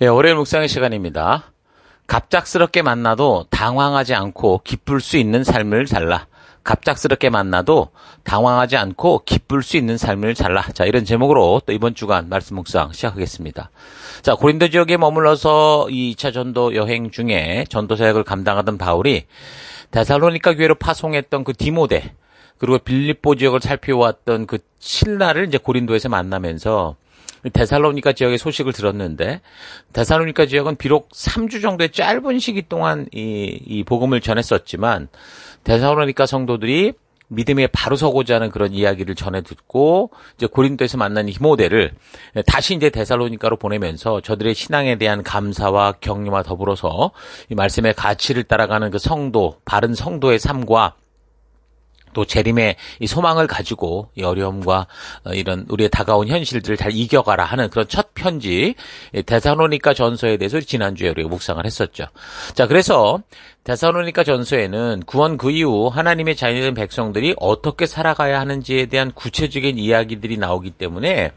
예, 월요일 묵상의 시간입니다. 갑작스럽게 만나도 당황하지 않고 기쁠 수 있는 삶을 살라. 갑작스럽게 만나도 당황하지 않고 기쁠 수 있는 삶을 살라. 자, 이런 제목으로 또 이번 주간 말씀 묵상 시작하겠습니다. 자, 고린도 지역에 머물러서 2차 전도 여행 중에 전도 사역을 감당하던 바울이 데살로니가 교회로 파송했던 그 디모데, 그리고 빌립보 지역을 살펴왔던 그 실라를 이제 고린도에서 만나면서 데살로니가 지역의 소식을 들었는데, 데살로니가 지역은 비록 3주 정도의 짧은 시기 동안 이 복음을 전했었지만, 데살로니가 성도들이 믿음에 바로 서고자 하는 그런 이야기를 전해 듣고, 이제 고린도에서 만난 디모데를 다시 이제 데살로니가로 보내면서 저들의 신앙에 대한 감사와 격려와 더불어서 이 말씀의 가치를 따라가는 그 성도, 바른 성도의 삶과 또 재림의 이 소망을 가지고 이 어려움과 이런 우리의 다가온 현실들을 잘 이겨가라 하는 그런 첫 편지 데살로니가 전서에 대해서 지난주에 우리가 묵상을 했었죠. 자, 그래서 데살로니가 전서에는 구원 그 이후 하나님의 자녀된 백성들이 어떻게 살아가야 하는지에 대한 구체적인 이야기들이 나오기 때문에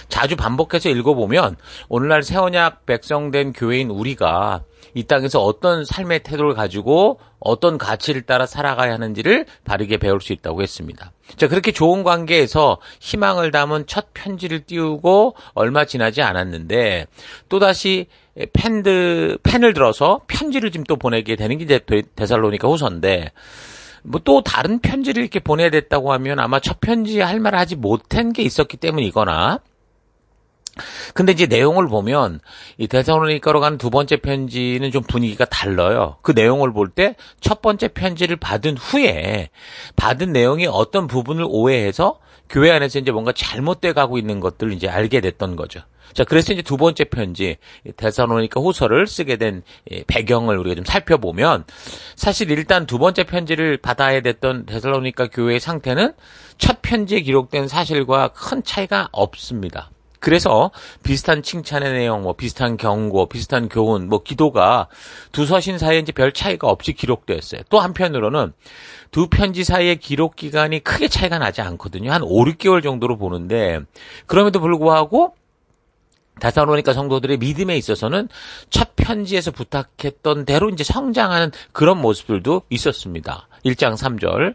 자주 반복해서 읽어보면 오늘날 새 언약 백성된 교회인 우리가 이 땅에서 어떤 삶의 태도를 가지고 어떤 가치를 따라 살아가야 하는지를 바르게 배울 수 있다고 했습니다. 자, 그렇게 좋은 관계에서 희망을 담은 첫 편지를 띄우고 얼마 지나지 않았는데 또다시 펜을 들어서 편지를 지금 또 보내게 되는 게 이제 데살로니가 후서인데, 뭐 또 다른 편지를 이렇게 보내야 됐다고 하면 아마 첫 편지에 할 말을 하지 못한 게 있었기 때문이거나, 근데 이제 내용을 보면 이 데살로니가로 가는 두 번째 편지는 좀 분위기가 달라요. 그 내용을 볼 때 첫 번째 편지를 받은 후에 받은 내용이 어떤 부분을 오해해서 교회 안에서 이제 뭔가 잘못돼 가고 있는 것들을 이제 알게 됐던 거죠. 자, 그래서 이제 두 번째 편지 데살로니가 후서를 쓰게 된 배경을 우리가 좀 살펴보면, 사실 일단 두 번째 편지를 받아야 됐던 데살로니가 교회의 상태는 첫 편지에 기록된 사실과 큰 차이가 없습니다. 그래서 비슷한 칭찬의 내용, 비슷한 경고, 비슷한 교훈, 기도가 두 서신 사이에 이제 별 차이가 없이 기록되었어요. 또 한편으로는 두 편지 사이의 기록 기간이 크게 차이가 나지 않거든요. 한 5, 6개월 정도로 보는데, 그럼에도 불구하고 데살로니가 성도들의 믿음에 있어서는 첫 편지에서 부탁했던 대로 이제 성장하는 그런 모습들도 있었습니다. 1장 3절.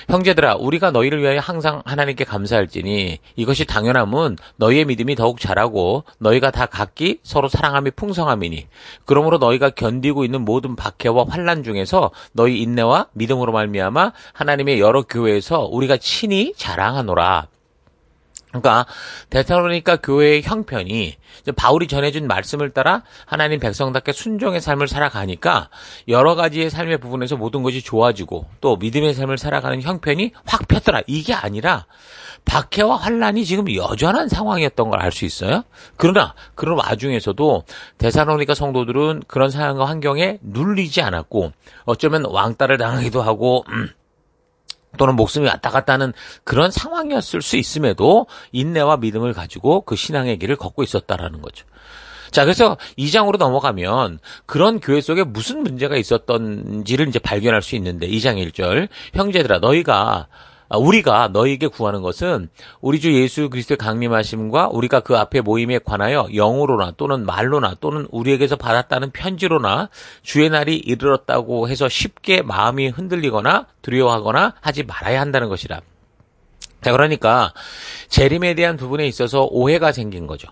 형제들아, 우리가 너희를 위하여 항상 하나님께 감사할지니 이것이 당연함은 너희의 믿음이 더욱 자라고 너희가 다 각기 서로 사랑함이 풍성함이니, 그러므로 너희가 견디고 있는 모든 박해와 환난 중에서 너희 인내와 믿음으로 말미암아 하나님의 여러 교회에서 우리가 친히 자랑하노라. 그러니까 데살로니가 교회의 형편이 바울이 전해준 말씀을 따라 하나님 백성답게 순종의 삶을 살아가니까 여러 가지의 삶의 부분에서 모든 것이 좋아지고 또 믿음의 삶을 살아가는 형편이 확 폈더라. 이게 아니라 박해와 환난이 지금 여전한 상황이었던 걸 알 수 있어요. 그러나 그런 와중에서도 데살로니가 성도들은 그런 상황과 환경에 눌리지 않았고, 어쩌면 왕따를 당하기도 하고 또는 목숨이 왔다 갔다 하는 그런 상황이었을 수 있음에도 인내와 믿음을 가지고 그 신앙의 길을 걷고 있었다라는 거죠. 자, 그래서 2장으로 넘어가면 그런 교회 속에 무슨 문제가 있었던지를 이제 발견할 수 있는데, 2장 1절. 형제들아, 우리가 너희에게 구하는 것은 우리 주 예수 그리스도의 강림하심과 우리가 그 앞에 모임에 관하여 영으로나 또는 말로나 또는 우리에게서 받았다는 편지로나 주의 날이 이르렀다고 해서 쉽게 마음이 흔들리거나 두려워하거나 하지 말아야 한다는 것이라. 자, 그러니까 재림에 대한 부분에 있어서 오해가 생긴 거죠.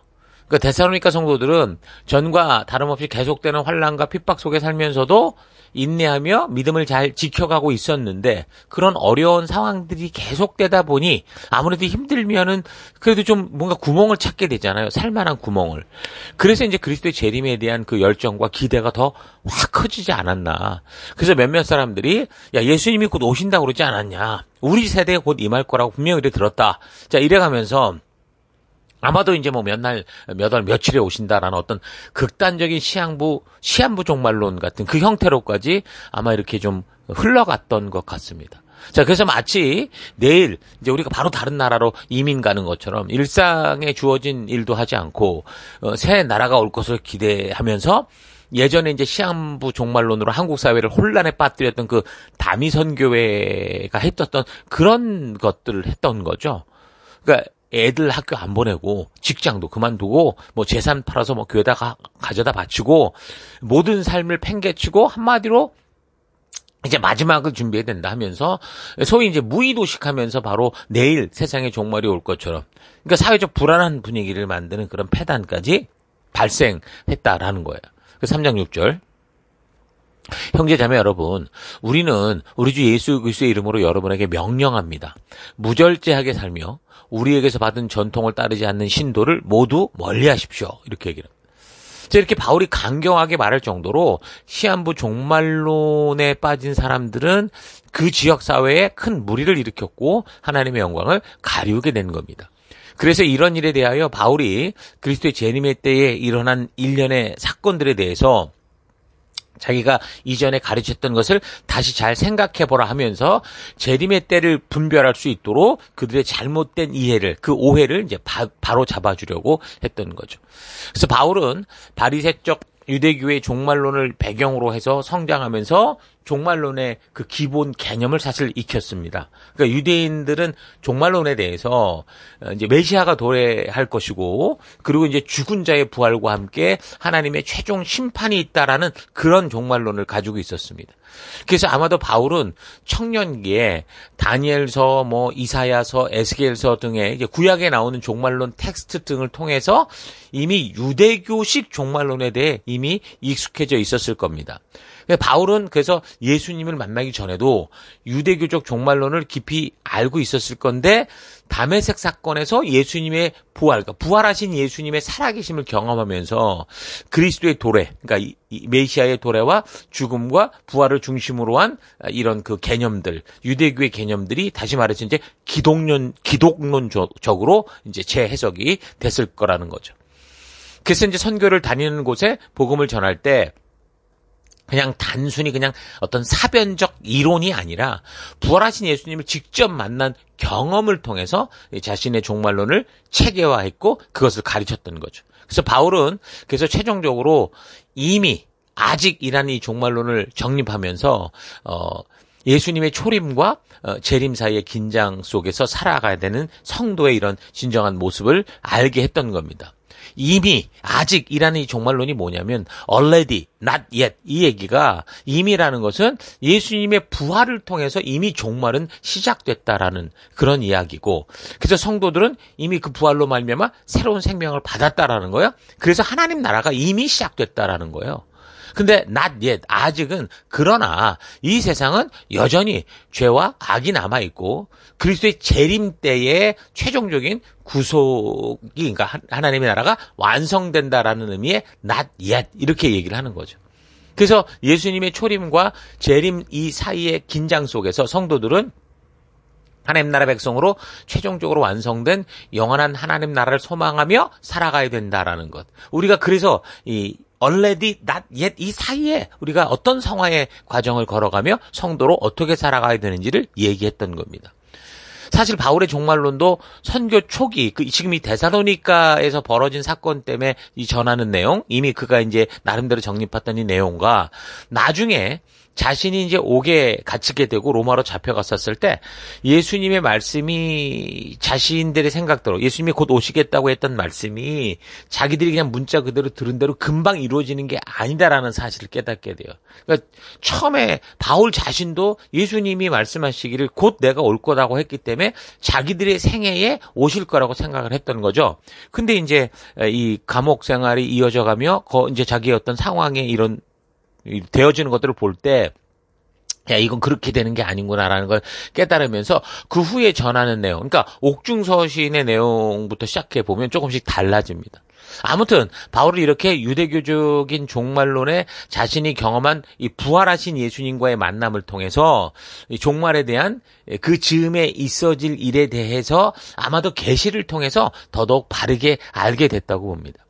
그러니까 데살로니가 성도들은 전과 다름없이 계속되는 환난과 핍박 속에 살면서도 인내하며 믿음을 잘 지켜가고 있었는데, 그런 어려운 상황들이 계속되다 보니 아무래도 힘들면은 그래도 좀 뭔가 구멍을 찾게 되잖아요. 살만한 구멍을. 그래서 이제 그리스도의 재림에 대한 그 열정과 기대가 더 확 커지지 않았나. 그래서 몇몇 사람들이 예수님이 곧 오신다고 그러지 않았냐. 우리 세대에 곧 임할 거라고 분명히 들었다. 자, 이래가면서 아마도 이제 몇 월, 며칠에 오신다라는 어떤 극단적인 시한부 종말론 같은 그 형태로까지 아마 이렇게 좀 흘러갔던 것 같습니다. 자, 그래서 마치 내일 이제 우리가 바로 다른 나라로 이민 가는 것처럼 일상에 주어진 일도 하지 않고 새 나라가 올 것을 기대하면서 예전에 이제 시한부 종말론으로 한국 사회를 혼란에 빠뜨렸던 그 다미선 교회가 했었던 그런 것들을 했던 거죠. 그러니까 애들 학교 안 보내고 직장도 그만두고 뭐 재산 팔아서 뭐 교회다 가져다 바치고 모든 삶을 팽개치고 한마디로 이제 마지막을 준비해야 된다 하면서 소위 이제 무의도식하면서 바로 내일 세상의 종말이 올 것처럼 그러니까 사회적 불안한 분위기를 만드는 그런 패단까지 발생했다라는 거예요. 그 3장 6절. 형제 자매 여러분, 우리는 우리 주 예수 그리스도의 이름으로 여러분에게 명령합니다. 무절제하게 살며 우리에게서 받은 전통을 따르지 않는 신도를 모두 멀리하십시오. 이렇게 얘기를 합니다. 이렇게 바울이 강경하게 말할 정도로 시한부 종말론에 빠진 사람들은 그 지역 사회에 큰 무리를 일으켰고 하나님의 영광을 가리우게 된 겁니다. 그래서 이런 일에 대하여 바울이 그리스도의 재림의 때에 일어난 일련의 사건들에 대해서 자기가 이전에 가르쳤던 것을 다시 잘 생각해보라 하면서 재림의 때를 분별할 수 있도록 그들의 잘못된 이해를, 그 오해를 이제 바로 잡아주려고 했던 거죠. 그래서 바울은 바리새적 유대교의 종말론을 배경으로 해서 성장하면서 종말론의 그 기본 개념을 사실 익혔습니다. 그러니까 유대인들은 종말론에 대해서 이제 메시아가 도래할 것이고 그리고 이제 죽은 자의 부활과 함께 하나님의 최종 심판이 있다라는 그런 종말론을 가지고 있었습니다. 그래서 아마도 바울은 청년기에 다니엘서, 뭐 이사야서, 에스겔서 등의 이제 구약에 나오는 종말론 텍스트 등을 통해서 이미 유대교식 종말론에 대해 이미 익숙해져 있었을 겁니다. 바울은 그래서 예수님을 만나기 전에도 유대교적 종말론을 깊이 알고 있었을 건데 다메섹 사건에서 예수님의 부활, 그러니까 부활하신 예수님의 살아계심을 경험하면서 그리스도의 도래, 그러니까 이 메시아의 도래와 죽음과 부활을 중심으로 한 이런 그 개념들, 유대교의 개념들이 다시 말해서 이제 기독론적으로 이제 재해석이 됐을 거라는 거죠. 그래서 이제 선교를 다니는 곳에 복음을 전할 때 그냥 단순히 그냥 어떤 사변적 이론이 아니라 부활하신 예수님을 직접 만난 경험을 통해서 자신의 종말론을 체계화했고 그것을 가르쳤던 거죠. 그래서 바울은 그래서 최종적으로 이미 아직이라는 이 종말론을 정립하면서 예수님의 초림과 재림 사이의 긴장 속에서 살아가야 되는 성도의 이런 진정한 모습을 알게 했던 겁니다. 이미 아직이라는 이 종말론이 뭐냐면 already, not yet 이 얘기가 이미라는 것은 예수님의 부활을 통해서 이미 종말은 시작됐다라는 그런 이야기고 그래서 성도들은 이미 그 부활로 말미암아 새로운 생명을 받았다라는 거예요. 그래서 하나님 나라가 이미 시작됐다라는 거예요. 근데 not yet, 아직은 그러나 이 세상은 여전히 죄와 악이 남아있고 그리스도의 재림 때의 최종적인 구속이 그러니까 하나님의 나라가 완성된다라는 의미의 not yet 이렇게 얘기를 하는 거죠. 그래서 예수님의 초림과 재림 이 사이의 긴장 속에서 성도들은 하나님 나라 백성으로 최종적으로 완성된 영원한 하나님 나라를 소망하며 살아가야 된다라는 것. 우리가 그래서 이 already, not yet 이 사이에 우리가 어떤 성화의 과정을 걸어가며 성도로 어떻게 살아가야 되는지를 얘기했던 겁니다. 사실 바울의 종말론도 선교 초기, 지금 이 데살로니가에서 벌어진 사건 때문에 이 전하는 내용, 이미 그가 이제 나름대로 정립했던 이 내용과 나중에 자신이 이제 옥에 갇히게 되고 로마로 잡혀갔었을 때 예수님의 말씀이 자신들의 생각대로 예수님이 곧 오시겠다고 했던 말씀이 자기들이 그냥 문자 그대로 들은 대로 금방 이루어지는 게 아니다라는 사실을 깨닫게 돼요. 그러니까 처음에 바울 자신도 예수님이 말씀하시기를 곧 내가 올 거라고 했기 때문에 자기들의 생애에 오실 거라고 생각을 했던 거죠. 근데 이제 이 감옥 생활이 이어져 가며 이제 자기의 어떤 상황에 이런 되어지는 것들을 볼 때, 야, 이건 그렇게 되는 게 아닌구나라는 걸 깨달으면서 그 후에 전하는 내용, 그러니까 옥중서신의 내용부터 시작해 보면 조금씩 달라집니다. 아무튼 바울은 이렇게 유대교적인 종말론에 자신이 경험한 이 부활하신 예수님과의 만남을 통해서 이 종말에 대한 그 즈음에 있어질 일에 대해서 아마도 계시를 통해서 더더욱 바르게 알게 됐다고 봅니다.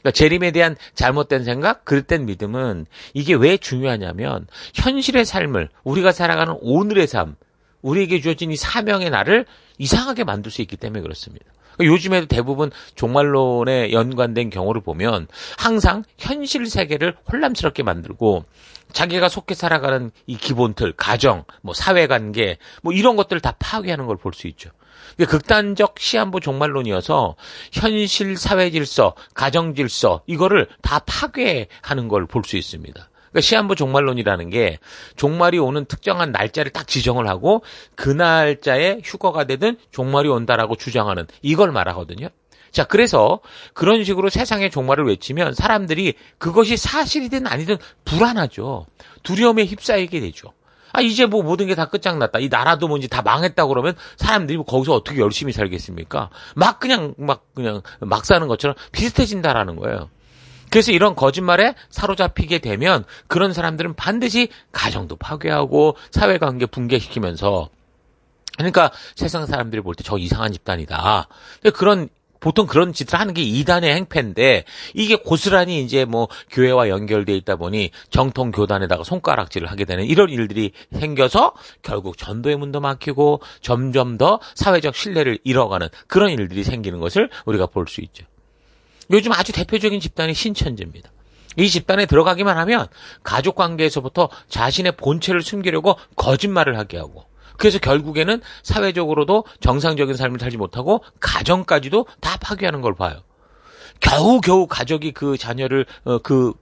그러니까 재림에 대한 잘못된 생각, 그릇된 믿음은 이게 왜 중요하냐면 현실의 삶을 우리가 살아가는 오늘의 삶, 우리에게 주어진 이 사명의 날을 이상하게 만들 수 있기 때문에 그렇습니다. 그러니까 요즘에도 대부분 종말론에 연관된 경우를 보면 항상 현실 세계를 혼란스럽게 만들고 자기가 속해 살아가는 이 기본 틀, 가정, 뭐 사회관계, 뭐 이런 것들을 다 파괴하는 걸 볼 수 있죠. 이게 극단적 시한부 종말론이어서 현실 사회 질서, 가정 질서 이거를 다 파괴하는 걸 볼 수 있습니다. 그러니까 시한부 종말론이라는 게 종말이 오는 특정한 날짜를 딱 지정을 하고 그 날짜에 휴거가 되든 종말이 온다라고 주장하는 이걸 말하거든요. 자, 그래서 그런 식으로 세상의 종말을 외치면 사람들이 그것이 사실이든 아니든 불안하죠. 두려움에 휩싸이게 되죠. 아, 이제 뭐 모든 게 다 끝장났다. 이 나라도 뭔지 다 망했다 그러면 사람들이 뭐 거기서 어떻게 열심히 살겠습니까? 그냥 막 사는 것처럼 비슷해진다라는 거예요. 그래서 이런 거짓말에 사로잡히게 되면 그런 사람들은 반드시 가정도 파괴하고 사회관계 붕괴시키면서 그러니까 세상 사람들이 볼 때 저 이상한 집단이다. 보통 그런 짓을 하는 게 이단의 행패인데 이게 고스란히 이제 뭐 교회와 연결돼 있다 보니 정통 교단에다가 손가락질을 하게 되는 이런 일들이 생겨서 결국 전도의 문도 막히고 점점 더 사회적 신뢰를 잃어가는 그런 일들이 생기는 것을 우리가 볼 수 있죠. 요즘 아주 대표적인 집단이 신천지입니다. 이 집단에 들어가기만 하면 가족 관계에서부터 자신의 본체를 숨기려고 거짓말을 하게 하고 그래서 결국에는 사회적으로도 정상적인 삶을 살지 못하고 가정까지도 다 파괴하는 걸 봐요. 겨우겨우 가족이 그 자녀를 그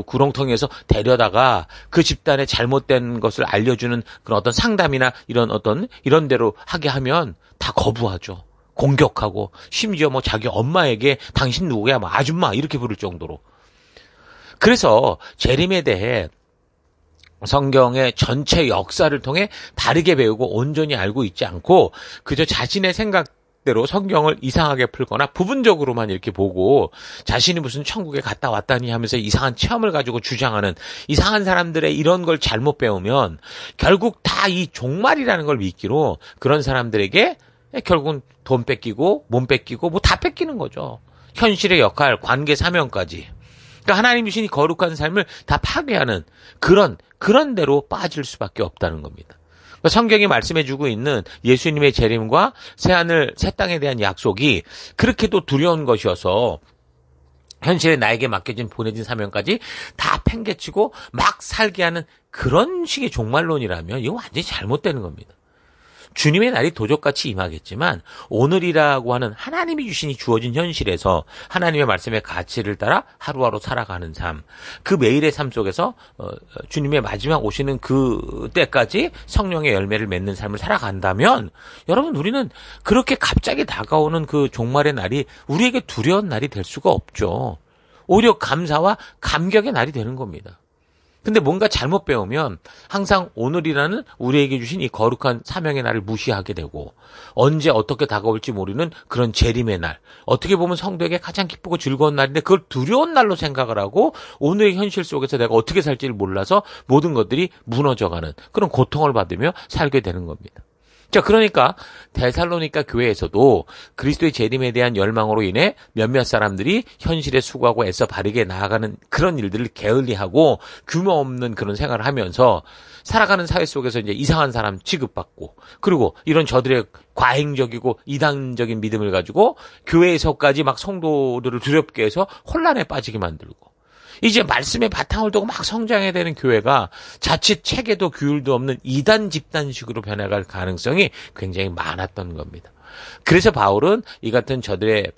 구렁텅이에서 데려다가 그 집단의 잘못된 것을 알려주는 그런 어떤 상담이나 이런 대로 하게 하면 다 거부하죠. 공격하고 심지어 뭐 자기 엄마에게 당신 누구야? 뭐 아줌마 이렇게 부를 정도로. 그래서 재림에 대해 성경의 전체 역사를 통해 다르게 배우고 온전히 알고 있지 않고 그저 자신의 생각대로 성경을 이상하게 풀거나 부분적으로만 이렇게 보고 자신이 무슨 천국에 갔다 왔다니 하면서 이상한 체험을 가지고 주장하는 이상한 사람들의 이런 걸 잘못 배우면 결국 다 이 종말이라는 걸 믿기로 그런 사람들에게 결국은 돈 뺏기고 몸 뺏기고 뭐 다 뺏기는 거죠. 현실의 역할, 관계 사명까지. 그러니까 하나님 주신 이 거룩한 삶을 다 파괴하는 그런 대로 빠질 수밖에 없다는 겁니다. 그러니까 성경이 말씀해주고 있는 예수님의 재림과 새하늘 새 땅에 대한 약속이 그렇게도 두려운 것이어서 현실에 나에게 맡겨진 보내진 사명까지 다 팽개치고 막 살게 하는 그런 식의 종말론이라면 이거 완전히 잘못되는 겁니다. 주님의 날이 도적같이 임하겠지만 오늘이라고 하는 하나님이 주신 이 주어진 현실에서 하나님의 말씀의 가치를 따라 하루하루 살아가는 삶, 그 매일의 삶 속에서 주님의 마지막 오시는 그 때까지 성령의 열매를 맺는 삶을 살아간다면 여러분 우리는 그렇게 갑자기 다가오는 그 종말의 날이 우리에게 두려운 날이 될 수가 없죠. 오히려 감사와 감격의 날이 되는 겁니다. 근데 뭔가 잘못 배우면 항상 오늘이라는 우리에게 주신 이 거룩한 사명의 날을 무시하게 되고 언제 어떻게 다가올지 모르는 그런 재림의 날, 어떻게 보면 성도에게 가장 기쁘고 즐거운 날인데 그걸 두려운 날로 생각을 하고 오늘의 현실 속에서 내가 어떻게 살지를 몰라서 모든 것들이 무너져가는 그런 고통을 받으며 살게 되는 겁니다. 자, 그러니까 데살로니가 교회에서도 그리스도의 재림에 대한 열망으로 인해 몇몇 사람들이 현실에 수고하고 애써 바르게 나아가는 그런 일들을 게을리하고 규모 없는 그런 생활을 하면서 살아가는 사회 속에서 이제 이상한 사람 취급받고 그리고 이런 저들의 과잉적이고 이단적인 믿음을 가지고 교회에서까지 막 성도들을 두렵게 해서 혼란에 빠지게 만들고 이제 말씀의 바탕을 두고 막 성장해야 되는 교회가 자칫 체계도 규율도 없는 이단 집단식으로 변해갈 가능성이 굉장히 많았던 겁니다. 그래서 바울은 이 같은 저들의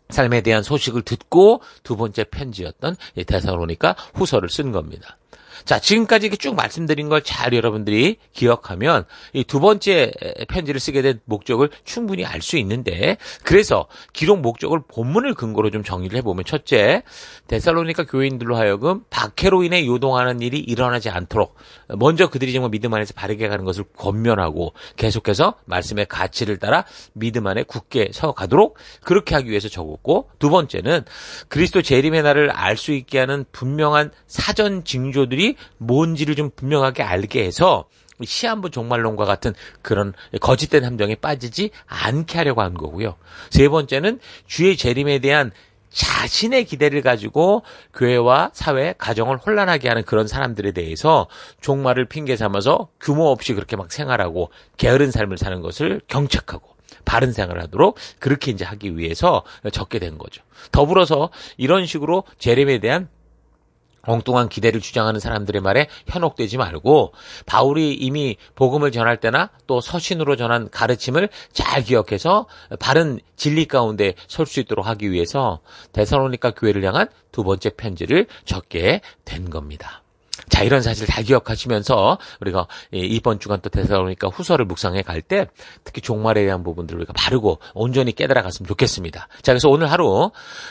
삶에 대한 소식을 듣고 두 번째 편지였던 데살로니가 후서를 쓴 겁니다. 자, 지금까지 이렇게 쭉 말씀드린 걸 잘 여러분들이 기억하면 이 두 번째 편지를 쓰게 된 목적을 충분히 알 수 있는데 그래서 기록 목적을 본문을 근거로 좀 정리를 해보면 첫째, 데살로니가 교인들로 하여금 박해로 인해 요동하는 일이 일어나지 않도록 먼저 그들이 정말 믿음 안에서 바르게 가는 것을 권면하고 계속해서 말씀의 가치를 따라 믿음 안에 굳게 서가도록 그렇게 하기 위해서 적었고 두 번째는 그리스도 재림의 날을 알 수 있게 하는 분명한 사전 징조들이 뭔지를 좀 분명하게 알게 해서 시한부 종말론과 같은 그런 거짓된 함정에 빠지지 않게 하려고 한 거고요. 세 번째는 주의 재림에 대한 자신의 기대를 가지고 교회와 사회, 가정을 혼란하게 하는 그런 사람들에 대해서 종말을 핑계 삼아서 규모 없이 그렇게 막 생활하고 게으른 삶을 사는 것을 경책하고 바른 생활을 하도록 그렇게 이제 하기 위해서 적게 된 거죠. 더불어서 이런 식으로 재림에 대한 엉뚱한 기대를 주장하는 사람들의 말에 현혹되지 말고 바울이 이미 복음을 전할 때나 또 서신으로 전한 가르침을 잘 기억해서 바른 진리 가운데 설 수 있도록 하기 위해서 데살로니가 교회를 향한 두 번째 편지를 적게 된 겁니다. 자, 이런 사실 다 기억하시면서 우리가 이번 주간 또 데살로니가 후서를 묵상해 갈 때 특히 종말에 대한 부분들을 우리가 바르고 온전히 깨달아 갔으면 좋겠습니다. 자, 그래서 오늘 하루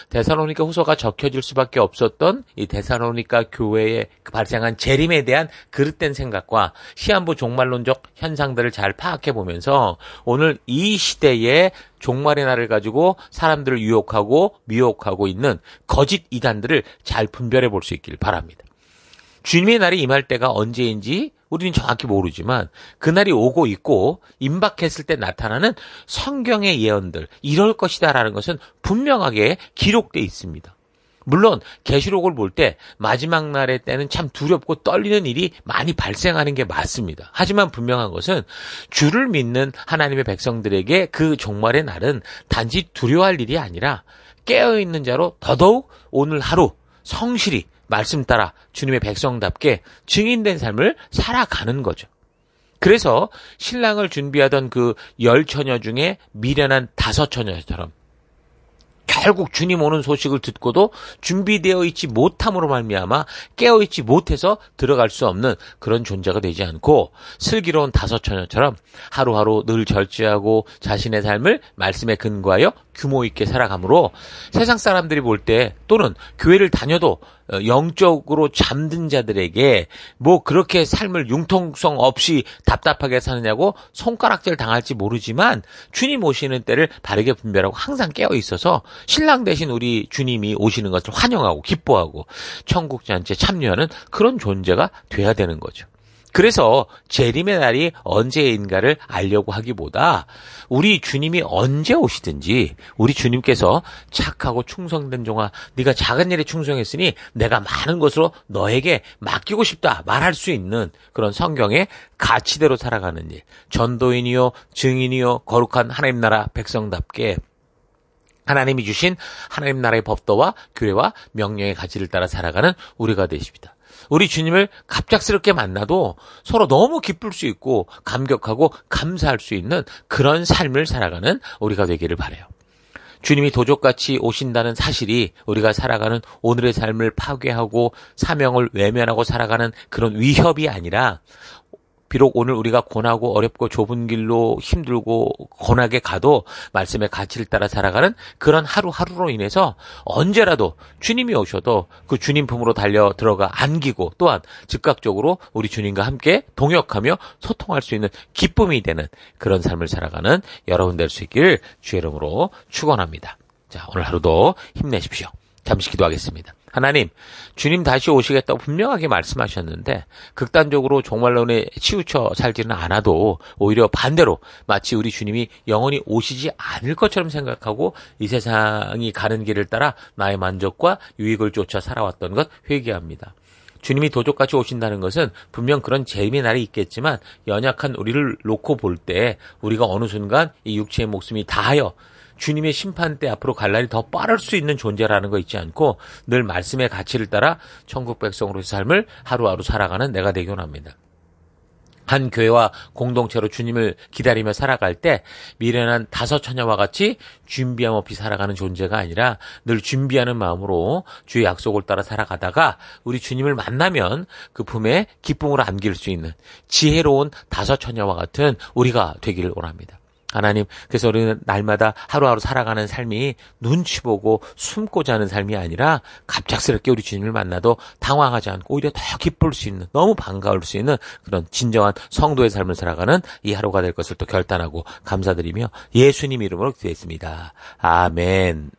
데살로니가 후서가 적혀질 수밖에 없었던 이 데살로니가 교회에 발생한 재림에 대한 그릇된 생각과 시한부 종말론적 현상들을 잘 파악해 보면서 오늘 이 시대에 종말의 날을 가지고 사람들을 유혹하고 미혹하고 있는 거짓 이단들을 잘 분별해 볼 수 있길 바랍니다. 주님의 날이 임할 때가 언제인지 우리는 정확히 모르지만 그날이 오고 있고 임박했을 때 나타나는 성경의 예언들, 이럴 것이다라는 것은 분명하게 기록되어 있습니다. 물론 계시록을 볼 때 마지막 날의 때는 참 두렵고 떨리는 일이 많이 발생하는 게 맞습니다. 하지만 분명한 것은 주를 믿는 하나님의 백성들에게 그 종말의 날은 단지 두려워할 일이 아니라 깨어있는 자로 더더욱 오늘 하루 성실히 말씀 따라 주님의 백성답게 증인된 삶을 살아가는 거죠. 그래서 신랑을 준비하던 그 10처녀 중에 미련한 5처녀처럼 결국 주님 오는 소식을 듣고도 준비되어 있지 못함으로 말미암아 깨어있지 못해서 들어갈 수 없는 그런 존재가 되지 않고 슬기로운 5처녀처럼 하루하루 늘 절제하고 자신의 삶을 말씀에 근거하여 규모 있게 살아가므로 세상 사람들이 볼 때 또는 교회를 다녀도 영적으로 잠든 자들에게 뭐 그렇게 삶을 융통성 없이 답답하게 사느냐고 손가락질 당할지 모르지만 주님 오시는 때를 바르게 분별하고 항상 깨어 있어서 신랑 대신 우리 주님이 오시는 것을 환영하고 기뻐하고 천국 잔치에 참여하는 그런 존재가 돼야 되는 거죠. 그래서 재림의 날이 언제인가를 알려고 하기보다 우리 주님이 언제 오시든지 우리 주님께서 착하고 충성된 종아 네가 작은 일에 충성했으니 내가 많은 것으로 너에게 맡기고 싶다 말할 수 있는 그런 성경의 가치대로 살아가는 일, 전도인이요 증인이요 거룩한 하나님 나라 백성답게 하나님이 주신 하나님 나라의 법도와 규례와 명령의 가치를 따라 살아가는 우리가 되십니다. 우리 주님을 갑작스럽게 만나도 서로 너무 기쁠 수 있고 감격하고 감사할 수 있는 그런 삶을 살아가는 우리가 되기를 바라요. 주님이 도적같이 오신다는 사실이 우리가 살아가는 오늘의 삶을 파괴하고 사명을 외면하고 살아가는 그런 위협이 아니라 비록 오늘 우리가 고나고 어렵고 좁은 길로 힘들고 고나게 가도 말씀의 가치를 따라 살아가는 그런 하루하루로 인해서 언제라도 주님이 오셔도 그 주님 품으로 달려 들어가 안기고 또한 즉각적으로 우리 주님과 함께 동역하며 소통할 수 있는 기쁨이 되는 그런 삶을 살아가는 여러분 될 수 있기를 주의 이름으로 축원합니다. 자, 오늘 하루도 힘내십시오. 잠시 기도하겠습니다. 하나님, 주님 다시 오시겠다고 분명하게 말씀하셨는데 극단적으로 종말론에 치우쳐 살지는 않아도 오히려 반대로 마치 우리 주님이 영원히 오시지 않을 것처럼 생각하고 이 세상이 가는 길을 따라 나의 만족과 유익을 쫓아 살아왔던 것 회개합니다. 주님이 도적같이 오신다는 것은 분명 그런 재림의 날이 있겠지만 연약한 우리를 놓고 볼 때 우리가 어느 순간 이 육체의 목숨이 다하여 주님의 심판대 앞으로 갈 날이 더 빠를 수 있는 존재라는 거 잊지 않고 늘 말씀의 가치를 따라 천국 백성으로의 삶을 하루하루 살아가는 내가 되기 원합니다. 한 교회와 공동체로 주님을 기다리며 살아갈 때 미련한 5처녀와 같이 준비함 없이 살아가는 존재가 아니라 늘 준비하는 마음으로 주의 약속을 따라 살아가다가 우리 주님을 만나면 그 품에 기쁨으로 안길 수 있는 지혜로운 5처녀와 같은 우리가 되기를 원합니다. 하나님, 그래서 우리는 날마다 하루하루 살아가는 삶이 눈치 보고 숨고자 하는 삶이 아니라 갑작스럽게 우리 주님을 만나도 당황하지 않고 오히려 더 기쁠 수 있는, 너무 반가울 수 있는 그런 진정한 성도의 삶을 살아가는 이 하루가 될 것을 또 결단하고 감사드리며 예수님 이름으로 기도했습니다. 아멘.